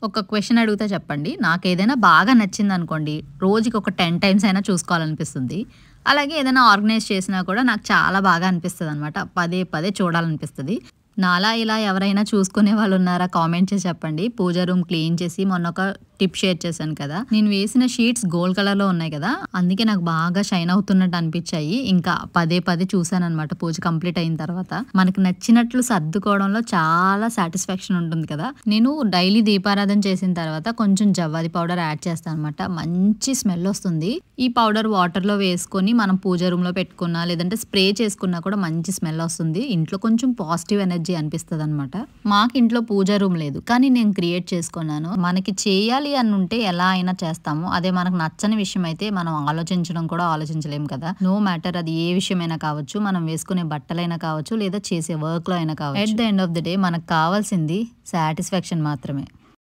ఒక క్వెషన్ అడుగుతా చెప్పండి. నాకేదైనా బాగా నచ్చిందనుకోండి, రోజుకి ఒక 10 టైమ్స్ అయినా చూసుకోవాలనిపిస్తుంది. అలాగే ఏదైనా ఆర్గనైజ్ చేసినా కూడా నాకు చాలా బాగా అనిపిస్తదనమాట. పదే పదే చూడాలనిపిస్తది. నాలా ఇలా ఎవరైనా చూసుకునే వాళ్ళున్నారా? కామెంట్ చేసి చెప్పండి. పూజ రూమ్ క్లీన్ చేసి మొన్న ఒక టిప్ షేర్ చేశాను కదా! నేను వేసిన షీట్స్ గోల్డ్ కలర్‌లో ఉన్నాయి కదా! అందుకే నాకు బాగా షైన్ అవుతున్నట్టు అనిపిచ్చాయి. ఇంకా పదే పదే చూసాననమాట పూజ కంప్లీట్ అయిన తర్వాత. మనకు నచ్చినట్లు సర్దుకోవడంలో చాలా సాటిస్ఫాక్షన్ ఉంటుంది కదా! నేను డైలీ దీపారాధన చేసిన తర్వాత కొంచెం జవ్వాది పౌడర్ యాడ్ చేస్తాననమాట. మంచి స్మెల్ వస్తుంది. ఈ పౌడర్ వాటర్‌లో వేసుకొని మనం పూజ రూమ్‌లో పెట్టుకున్నా, లేదంటే స్ప్రే చేసుకున్నా కూడా మంచి స్మెల్ వస్తుంది. ఇంట్లో కొంచెం పాజిటివ్ ఎనర్జీ అనిపిస్తదనమాట. మాకు ఇంట్లో పూజ రూమ్ లేదు. కానీ నేను క్రియేట్ చేసుకున్నాను. మనకి చేయాలి అనుంటే ఎలా అయినా చేస్తాము. అదే మనకు నచ్చని విషయం అయితే మనం ఆలోచించడం కూడా ఆలోచించలేము కదా! నో మ్యాటర్ అది ఏ విషయమైనా కావచ్చు. మనం వేసుకునే బట్టలైనా కావచ్చు, లేదా చేసే వర్క్‌లో అయినా కావచ్చు. At the end of the day మనకు కావాల్సింది సాటిస్ఫాక్షన్ మాత్రమే.